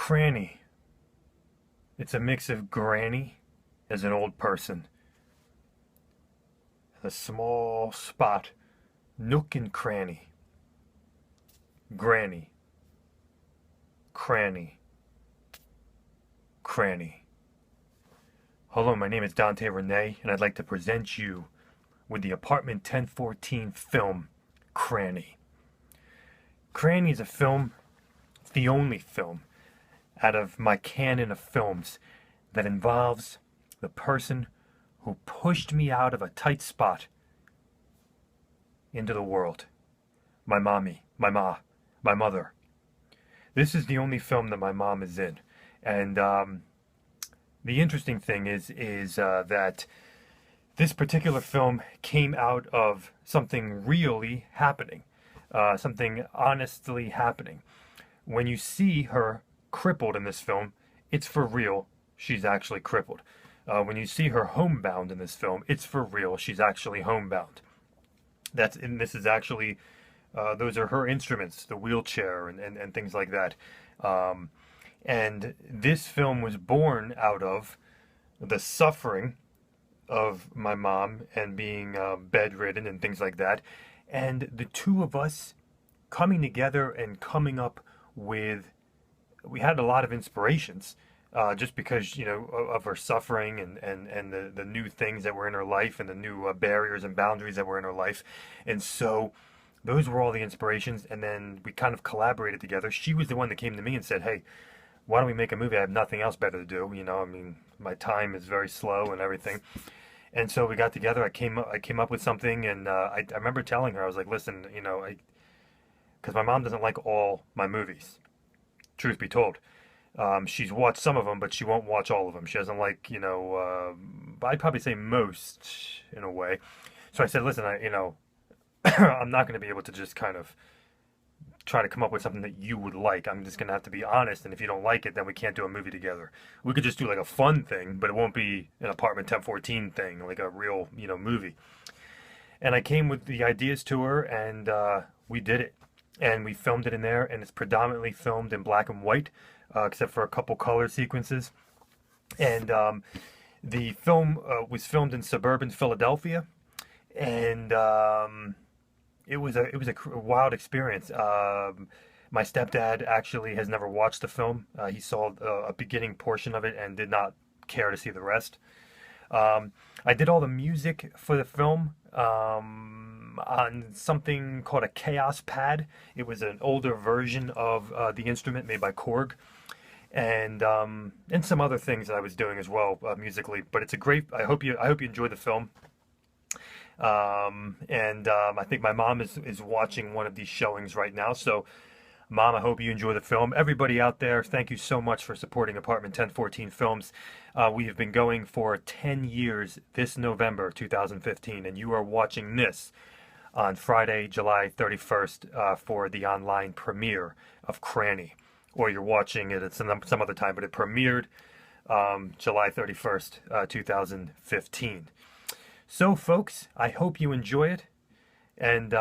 Cranny. It's a mix of granny as an old person, a small spot, nook and cranny. Granny, cranny, cranny. Hello, my name is Dante Renee, and I'd like to present you with the Apartment 1014 film, Cranny. Cranny is a film, it's the only film out of my canon of films that involves the person who pushed me out of a tight spot into the world. My mommy, my mother. This is the only film that my mom is in. And the interesting thing is that this particular film came out of something really happening, something honestly happening. When you see her crippled in this film, it's for real. She's actually crippled. When you see her homebound in this film, it's for real. She's actually homebound. And this is actually, those are her instruments, the wheelchair and things like that. And this film was born out of the suffering of my mom and being bedridden and things like that. And the two of us coming together and coming up with, we had a lot of inspirations, just because, of her suffering and the new things that were in her life and the new barriers and boundaries that were in her life. And so those were all the inspirations. And then we kind of collaborated together. She was the one that came to me and said, hey, why don't we make a movie? I have nothing else better to do. My time is very slow and everything. And so we got together. I came up with something, and I remember telling her, I was like, listen, because my mom doesn't like all my movies, truth be told. She's watched some of them, but she won't watch all of them. She doesn't like, I'd probably say most in a way. So I said, listen, I'm not going to be able to just kind of try to come up with something that you would like. I'm just going to have to be honest, and if you don't like it, then we can't do a movie together. We could just do like a fun thing, but it won't be an Apartment 1014 thing, like a real, movie. And I came with the ideas to her, and we did it. And we filmed it in there, and it's predominantly filmed in black and white, except for a couple color sequences. And the film was filmed in suburban Philadelphia, and it was a wild experience. My stepdad actually has never watched the film. He saw a beginning portion of it and did not care to see the rest. I did all the music for the film on something called a Chaos Pad. It was an older version of the instrument made by Korg, and some other things that I was doing as well musically. But it's a great. I hope you enjoy the film. I think my mom is watching one of these showings right now. So, Mom, I hope you enjoy the film. Everybody out there, thank you so much for supporting Apartment 1014 Films. We have been going for 10 years this November 2015, and you are watching this on Friday, July 31st for the online premiere of Cranny. Or you're watching it at some other time, but it premiered July 31st, 2015. So, folks, I hope you enjoy it, and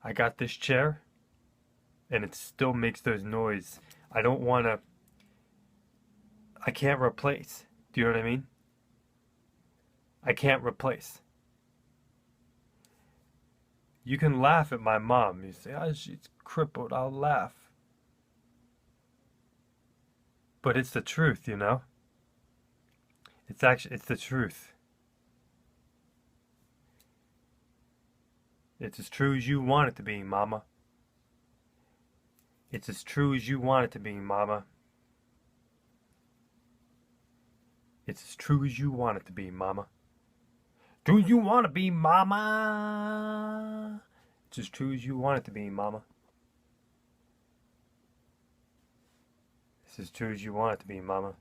I got this chair, and it still makes those noise. I don't want to, I can't replace. Do you know what I mean? I can't replace. You can laugh at my mom. You say, oh, she's crippled. I'll laugh. But it's the truth, It's the truth. It's as true as you want it to be, Mama. It's as true as you want it to be, Mama. It's as true as you want it to be, Mama. Do you want to be, Mama? It's as true as you want it to be, Mama. It's as true as you want it to be, Mama.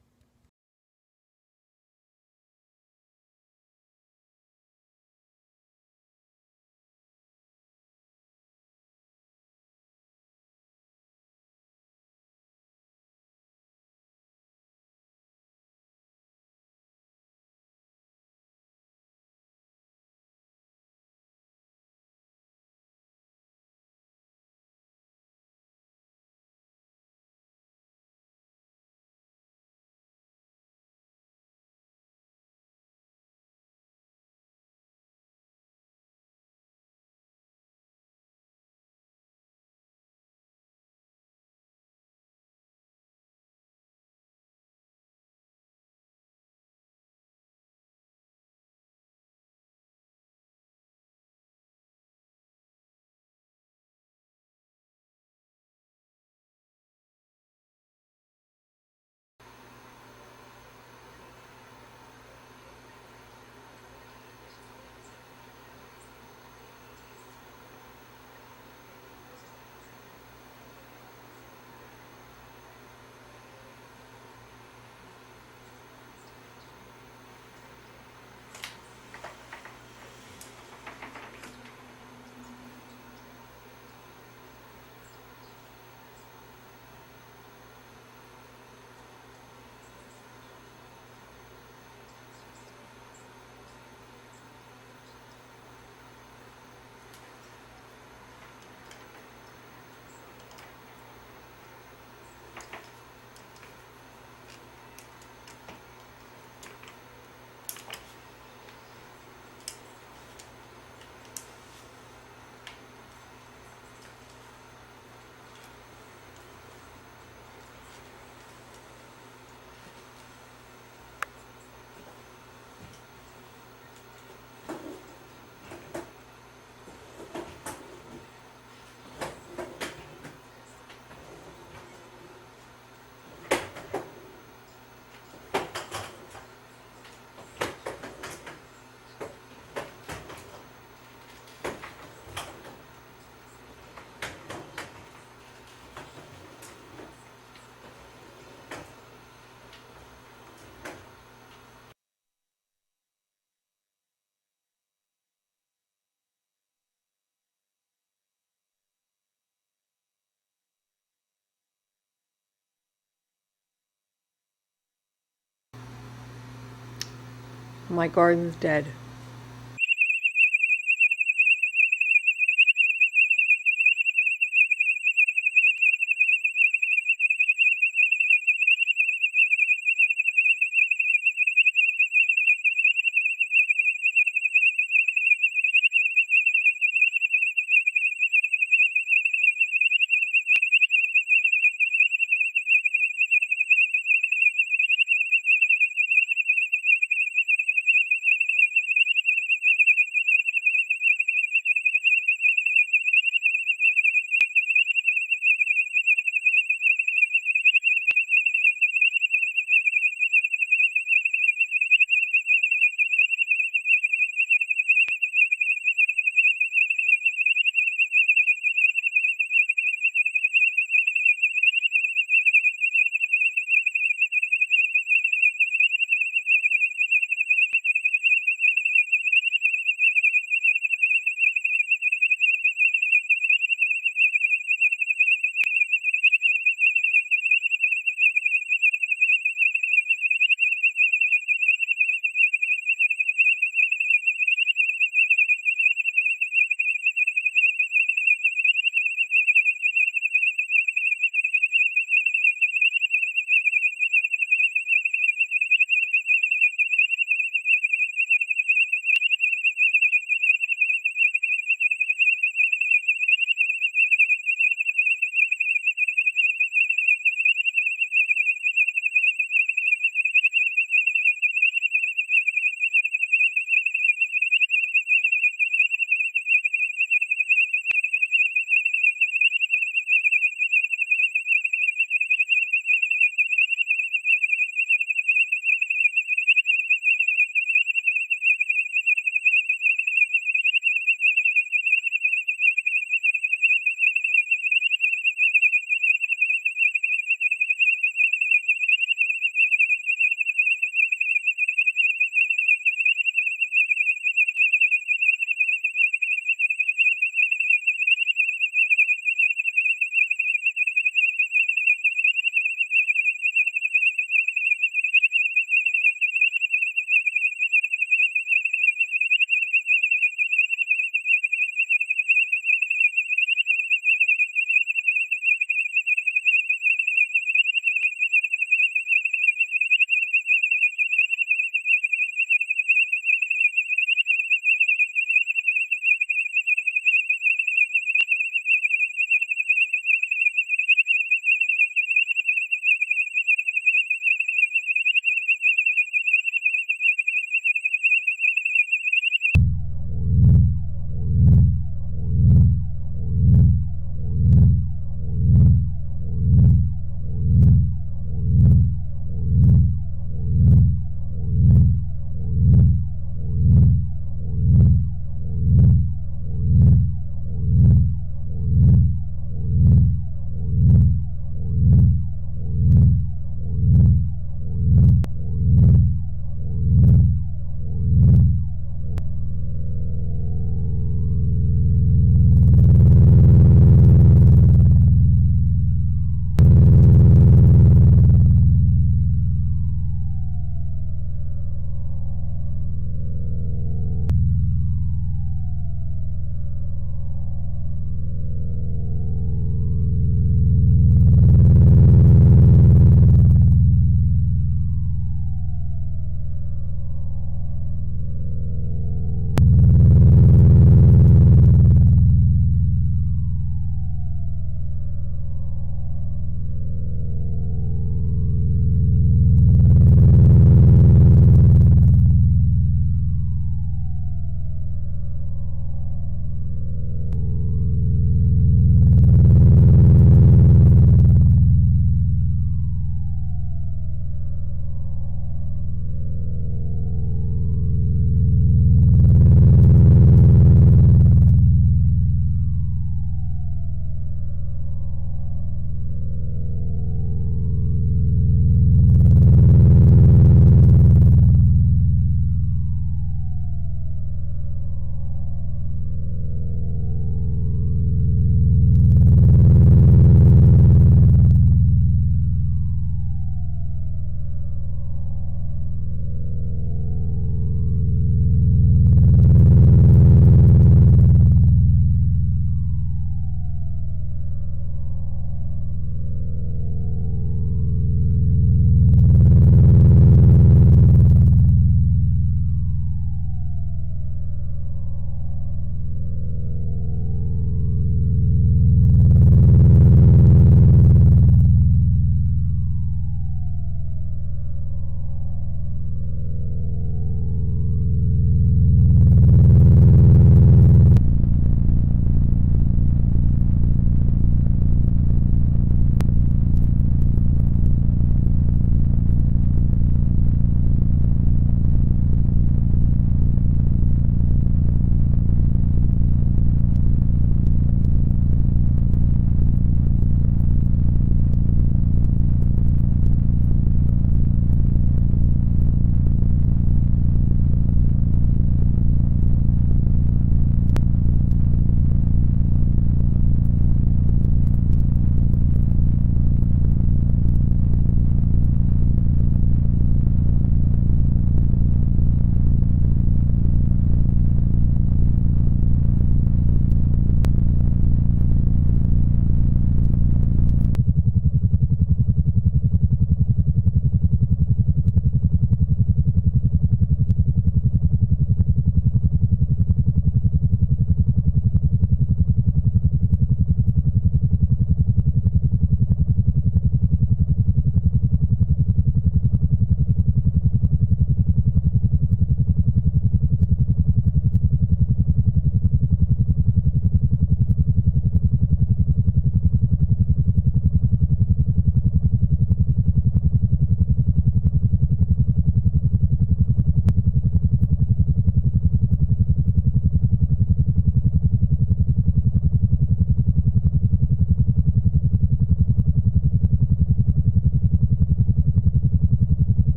My garden's dead.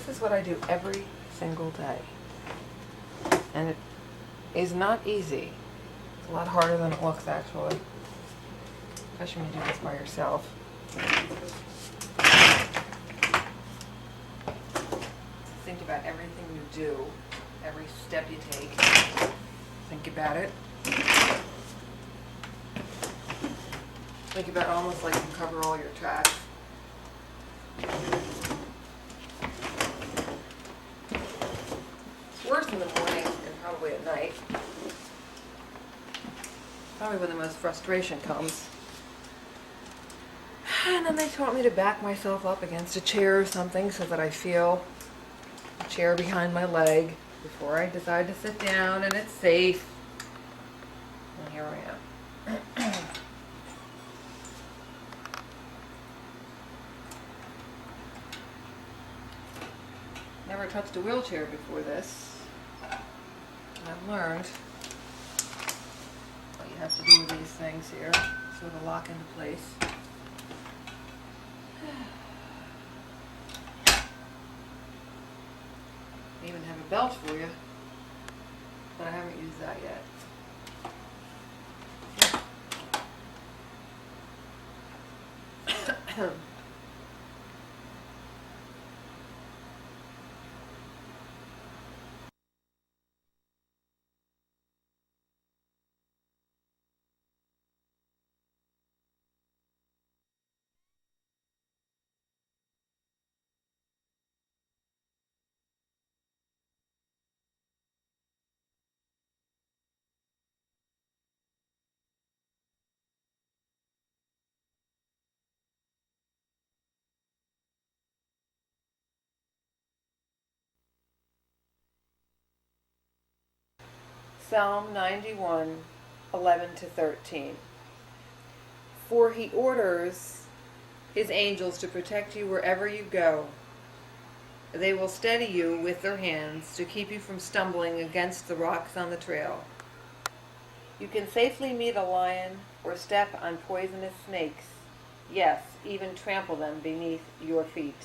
This is what I do every single day. And it is not easy. It's a lot harder than it looks, actually. Especially when you do this by yourself. Think about everything you do, every step you take. Think about it. Think about it almost like you cover all your tracks. Worse in the morning and probably at night. Probably when the most frustration comes. And then they taught me to back myself up against a chair or something so that I feel the chair behind my leg before I decide to sit down and it's safe. And here I am. Never touched a wheelchair before this. I've learned what you have to do with these things here, sort of lock into place. I even have a belt for you, but I haven't used that yet. Psalm 91, 11 to 13. For he orders his angels to protect you wherever you go. They will steady you with their hands to keep you from stumbling against the rocks on the trail. You can safely meet a lion or step on poisonous snakes. Yes, even trample them beneath your feet.